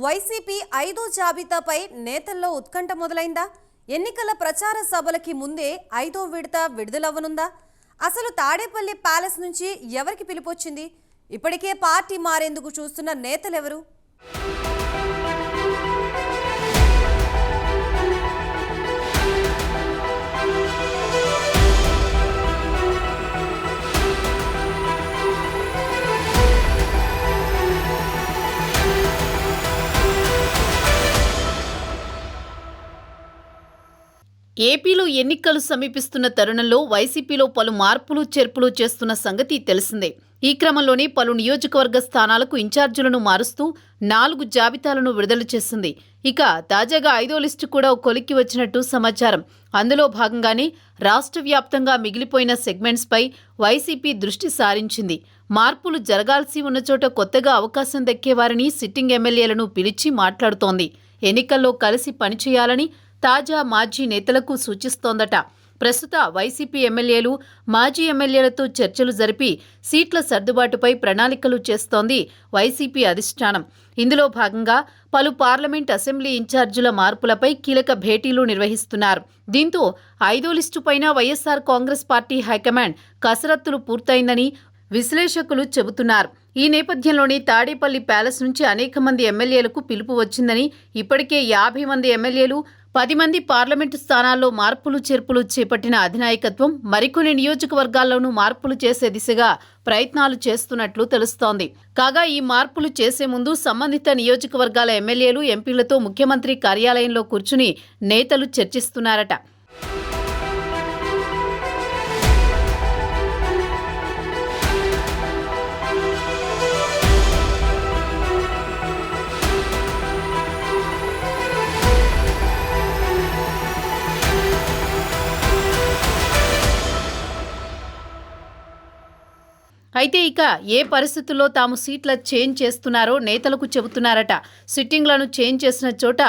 YCP 5వ జాబితాపై నేతల్లో ఉత్కంఠ మొదలైందా? ఎన్నికల ప్రచార సభలకి ముందే 5వ విడత విడుదలవ్వనుందా? అసలు తాడేపల్లి ప్యాలెస్ నుంచి ఎవరికి పిలుపొచ్చింది? ఇప్పటికే పార్టీ మారేందుకు చూస్తున్న నేతలెవరు? ఏపీలో ఎన్నికలు సమీపిస్తున్న తరుణంలో వైసీపీలో పలు మార్పులు చేర్పులు చేస్తున్న సంగతి తెలిసిందే. ఈ క్రమంలోనే పలు నియోజకవర్గ స్థానాలకు ఇన్ఛార్జీలను మారుస్తూ 4 జాబితాలను విడుదల చేసింది. ఇక తాజాగా 5వ లిస్టు కూడా కొలిక్కి వచ్చినట్టు సమాచారం. అందులో భాగంగానే రాష్ట్ర వ్యాప్తంగా మిగిలిపోయిన సెగ్మెంట్స్పై వైసీపీ దృష్టి సారించింది. మార్పులు జరగాల్సి ఉన్న చోట కొత్తగా అవకాశం దక్కేవారిని సిట్టింగ్ ఎమ్మెల్యేలను పిలిచి మాట్లాడుతోంది. ఎన్నికల్లో కలిసి పనిచేయాలని తాజా మాజీ నేతలకు సూచిస్తోందట. ప్రస్తుత వైసీపీ ఎమ్మెల్యేలు మాజీ ఎమ్మెల్యేలతో చర్చలు జరిపి సీట్ల సర్దుబాటుపై ప్రణాళికలు చేస్తోంది వైసీపీ అధిష్టానం. ఇందులో భాగంగా పలు పార్లమెంట్ అసెంబ్లీ ఇన్ఛార్జీల మార్పులపై కీలక భేటీలు నిర్వహిస్తున్నారు. దీంతో 5వ లిస్టు పైన వైఎస్ఆర్ కాంగ్రెస్ పార్టీ హైకమాండ్ కసరత్తులు పూర్తయిందని విశ్లేషకులు చెబుతున్నారు. ఈ నేపథ్యంలోనే తాడేపల్లి ప్యాలెస్ నుంచి అనేక మంది ఎమ్మెల్యేలకు పిలుపు వచ్చిందని, ఇప్పటికే 50 మంది ఎమ్మెల్యేలు 10 మంది పార్లమెంటు స్థానాల్లో మార్పులు చేర్పులు చేపట్టిన అధినాయకత్వం మరికొన్ని నియోజకవర్గాల్లోనూ మార్పులు చేసే దిశగా ప్రయత్నాలు చేస్తున్నట్లు తెలుస్తోంది. కాగా ఈ మార్పులు చేసే ముందు సంబంధిత నియోజకవర్గాల ఎమ్మెల్యేలు, ఎంపీలతో ముఖ్యమంత్రి కార్యాలయంలో కూర్చుని నేతలు చర్చిస్తున్నారట. అయితే ఇక ఏ పరిస్థితుల్లో తాము సీట్ల చేంజ్ చేస్తున్నారో నేతలకు చెబుతున్నారట. సిట్టింగ్లను చేంజ్ చేసిన చోట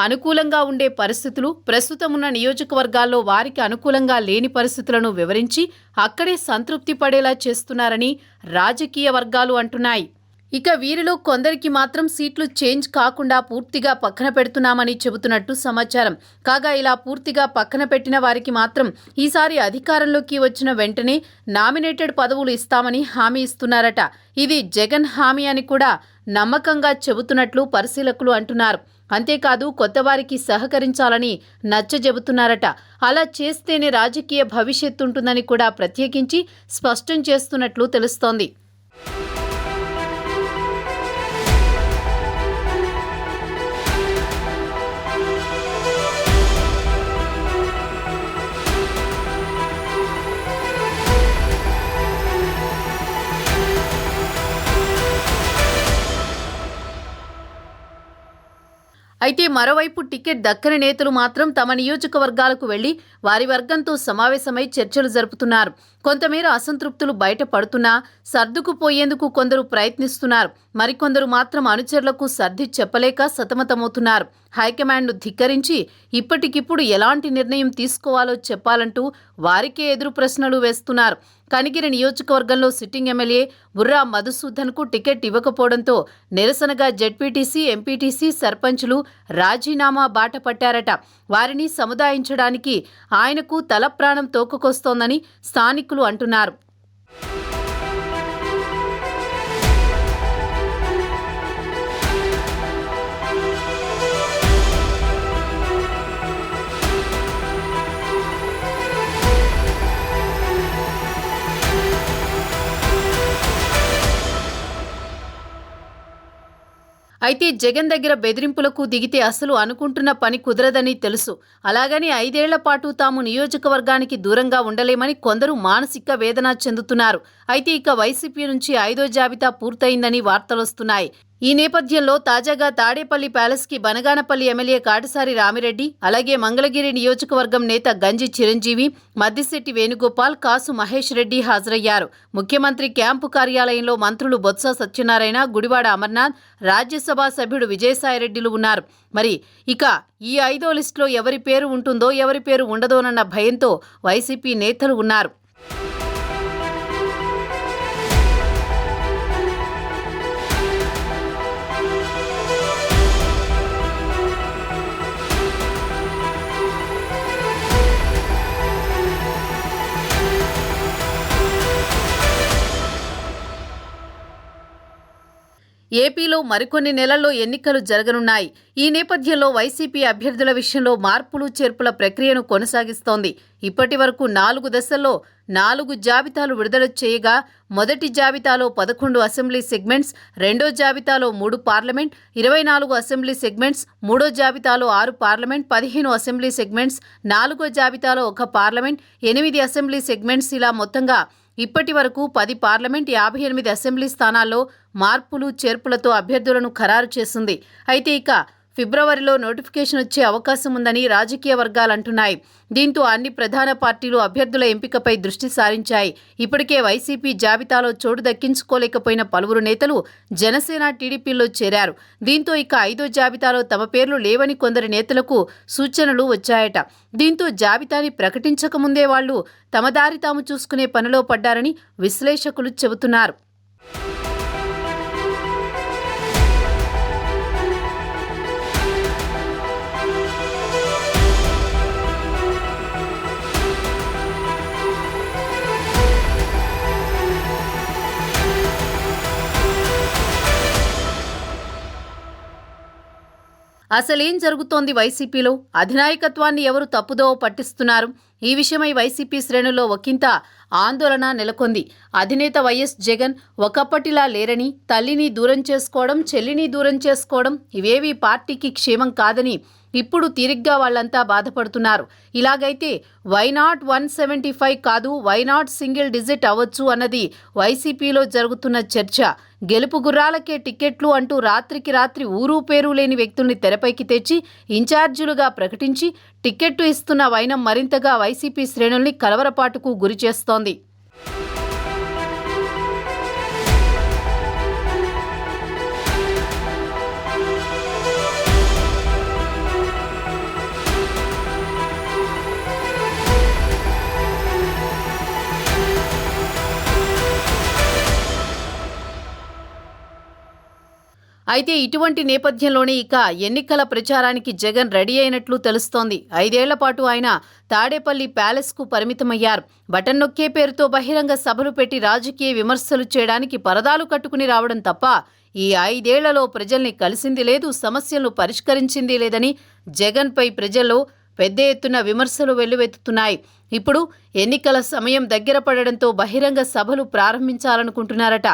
అనుకూలంగా ఉండే పరిస్థితులు, ప్రస్తుతం ఉన్న నియోజకవర్గాల్లో వారికి అనుకూలంగా లేని పరిస్థితులను వివరించి అక్కడే సంతృప్తి పడేలా చేస్తున్నారని రాజకీయ వర్గాలు అంటున్నాయి. ఇక వీరిలో కొందరికి మాత్రం సీట్లు చేంజ్ కాకుండా పూర్తిగా పక్కన పెడుతున్నామని చెబుతున్నట్టు సమాచారం. కాగా ఇలా పూర్తిగా పక్కన పెట్టిన వారికి మాత్రం ఈసారి అధికారంలోకి వచ్చిన వెంటనే నామినేటెడ్ పదవులు ఇస్తామని హామీ ఇస్తున్నారట. ఇది జగన్ హామీ అని కూడా నమ్మకంగా చెబుతున్నట్లు పరిశీలకులు అంటున్నారు. అంతేకాదు కొత్త వారికి సహకరించాలని నచ్చజెబుతున్నారట. అలా చేస్తేనే రాజకీయ భవిష్యత్తు ఉంటుందని కూడా ప్రత్యేకించి స్పష్టం చేస్తున్నట్లు తెలుస్తోంది. అయితే మరోవైపు టికెట్ దక్కని నేతలు మాత్రం తమ నియోజకవర్గాలకు వెళ్లి వారి వర్గంతో సమావేశమై చర్చలు జరుపుతున్నారు. కొంతమేర అసంతృప్తులు బయటపడుతున్నా సర్దుకుపోయేందుకు కొందరు ప్రయత్నిస్తున్నారు. మరికొందరు మాత్రం అనుచరులకు సర్ది చెప్పలేక సతమతమవుతున్నారు. హైకమాండ్ను ధిక్కరించి ఇప్పటికిప్పుడు ఎలాంటి నిర్ణయం తీసుకోవాలో చెప్పాలంటూ వారికే ఎదురు ప్రశ్నలు వేస్తున్నారు. కనిగిరి నియోజకవర్గంలో సిట్టింగ్ ఎమ్మెల్యే బుర్రా మధుసూదన్కు టికెట్ ఇవ్వకపోవడంతో నిరసనగా జెడ్పీటీసీ, ఎంపీటీసీ, సర్పంచులు రాజీనామా బాట పట్టారట. వారిని సముదాయించడానికి ఆయనకు తలప్రాణం తోకకొస్తోందని స్థానికులు అంటున్నారు. అయితే జగన్ దగ్గర బెదిరింపులకు దిగితే అసలు అనుకుంటున్న పని కుదరదని తెలుసు. అలాగని 5 ఏళ్ల పాటు తాము నియోజకవర్గానికి దూరంగా ఉండలేమని కొందరు మానసిక వేదన చెందుతున్నారు. అయితే ఇక వైసీపీ నుంచి 5వ జాబితా పూర్తయిందని వార్తలొస్తున్నాయి. ఈ నేపథ్యంలో తాజాగా తాడేపల్లి ప్యాలెస్కి బనగానపల్లి ఎమ్మెల్యే కాటసారి రామిరెడ్డి, అలాగే మంగళగిరి నియోజకవర్గం నేత గంజి చిరంజీవి, మద్దిశెట్టి వేణుగోపాల్, కాసు మహేష్ రెడ్డి హాజరయ్యారు. ముఖ్యమంత్రి క్యాంపు కార్యాలయంలో మంత్రులు బొత్స సత్యనారాయణ, గుడివాడ అమర్నాథ్, రాజ్యసభ సభ్యుడు విజయసాయిరెడ్డిలు ఉన్నారు. మరి ఇక ఈ 5వ లిస్టులో ఎవరి పేరు ఉంటుందో ఎవరి పేరు ఉండదోనన్న భయంతో వైసీపీ నేతలు ఉన్నారు. ఏపీలో మరికొన్ని నెలల్లో ఎన్నికలు జరగనున్నాయి. ఈ నేపథ్యంలో వైసీపీ అభ్యర్థుల విషయంలో మార్పులు చేర్పుల ప్రక్రియను కొనసాగిస్తోంది. ఇప్పటి వరకు 4 దశల్లో 4 జాబితాలు విడుదల చేయగా మొదటి జాబితాలో 11 అసెంబ్లీ సెగ్మెంట్స్, రెండో జాబితాలో 3 పార్లమెంట్, 24 అసెంబ్లీ సెగ్మెంట్స్, మూడో జాబితాలో 6 పార్లమెంట్, 15 అసెంబ్లీ సెగ్మెంట్స్, నాలుగో జాబితాలో 1 పార్లమెంట్, 8 అసెంబ్లీ సెగ్మెంట్స్ ఇలా మొత్తంగా ఇప్పటి వరకు 10 పార్లమెంట్, 58 అసెంబ్లీ స్థానాల్లో మార్పులు చేర్పులతో అభ్యర్థులను ఖరారు చేసింది. అయితే ఇక ఫిబ్రవరిలో నోటిఫికేషన్ వచ్చే అవకాశం ఉందని రాజకీయ వర్గాలు అంటున్నాయి. దీంతో అన్ని ప్రధాన పార్టీలు అభ్యర్థుల ఎంపికపై దృష్టి సారించాయి. ఇప్పటికే వైసీపీ జాబితాలో చోటు దక్కించుకోలేకపోయిన పలువురు నేతలు జనసేన, టీడీపీల్లో చేరారు. దీంతో ఇక 5వ జాబితాలో తమ పేర్లు లేవని కొందరు నేతలకు సూచనలు వచ్చాయట. దీంతో జాబితాని ప్రకటించకముందే వాళ్లు తమ దారి తాము చూసుకునే పనిలో పడ్డారని విశ్లేషకులు చెబుతున్నారు. అసలేం జరుగుతోంది వైసీపీలో? అధినాయకత్వాన్ని ఎవరు తప్పుదోవ పట్టిస్తున్నారు? ఈ విషయమై వైసీపీ శ్రేణుల్లో ఒకంత ఆందోళన నెలకొంది. అధినేత వైఎస్ జగన్ ఒకప్పటిలా లేరని, తల్లిని దూరం చేసుకోవడం, చెల్లిని దూరం చేసుకోవడం ఇవేవీ పార్టీకి క్షేమం కాదని ఇప్పుడు తీరిగ్గా వాళ్ళంతా బాధపడుతున్నారు. ఇలాగైతే వైనాట్ 175 కాదు, వైనాట్ సింగిల్ డిజిట్ అవ్వచ్చు అన్నది వైసీపీలో జరుగుతున్న చర్చ. గెలుపు గుర్రాలకే టికెట్లు అంటూ రాత్రికి రాత్రి ఊరు పేరు లేని వ్యక్తుల్ని తెరపైకి తెచ్చి ఇన్ఛార్జీలుగా ప్రకటించి టికెట్టు ఇస్తున్న వైనం మరింతగా వైసీపీ శ్రేణుల్ని కలవరపాటుకు గురిచేస్తోంది. అయితే ఇటువంటి నేపథ్యంలోనే ఇక ఎన్నికల ప్రచారానికి జగన్ రెడీ అయినట్లు తెలుస్తోంది. 5 ఏళ్ల పాటు ఆయన తాడేపల్లి ప్యాలెస్కు పరిమితమయ్యారు. బటన్ నొక్కే పేరుతో బహిరంగ సభలు పెట్టి రాజకీయ విమర్శలు చేయడానికి పరదాలు కట్టుకుని రావడం తప్ప ఈ 5 ఏళ్లలో ప్రజల్ని కలిసింది లేదు, సమస్యలను పరిష్కరించింది లేదని జగన్పై ప్రజల్లో పెద్ద ఎత్తున విమర్శలు వెల్లువెత్తుతున్నాయి. ఇప్పుడు ఎన్నికల సమయం దగ్గర పడడంతో బహిరంగ సభలు ప్రారంభించాలనుకుంటున్నారట.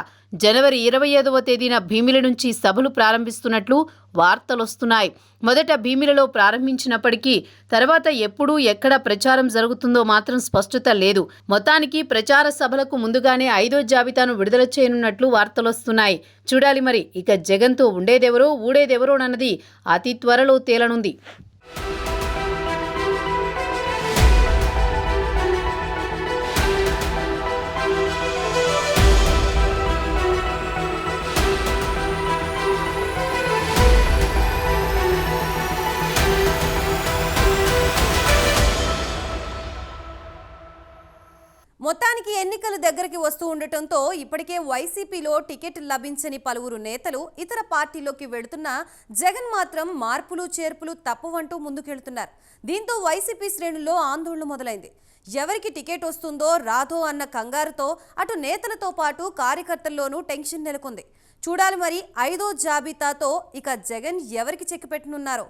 జనవరి 25వ తేదీన భీమిలి నుంచి సభలు ప్రారంభిస్తున్నట్లు వార్తలొస్తున్నాయి. మొదట భీమిలిలో ప్రారంభించినప్పటికీ తర్వాత ఎప్పుడు ఎక్కడ ప్రచారం జరుగుతుందో మాత్రం స్పష్టత లేదు. మొత్తానికి ప్రచార సభలకు ముందుగానే 5వ జాబితాను విడుదల చేయనున్నట్లు వార్తలొస్తున్నాయి. చూడాలి మరి ఇక జగన్తో ఉండేదెవరో ఊడేదెవరోనన్నది అతి త్వరలో తేలనుంది. మొత్తానికి ఎన్నికలు దగ్గరికి వస్తూ ఉండటంతో ఇప్పటికే వైసీపీలో టికెట్ లభించని పలువురు నేతలు ఇతర పార్టీలోకి వెళుతున్న జగన్ మాత్రం మార్పులు చేర్పులు తప్పవంటూ ముందుకెళ్తున్నారు. దీంతో వైసీపీ శ్రేణుల్లో ఆందోళన మొదలైంది. ఎవరికి టికెట్ వస్తుందో రాదో అన్న కంగారుతో అటు నేతలతో పాటు కార్యకర్తల్లోనూ టెన్షన్ నెలకొంది. చూడాలి మరి 5వ జాబితాతో ఇక జగన్ ఎవరికి చెక్ పెట్టనున్నారో.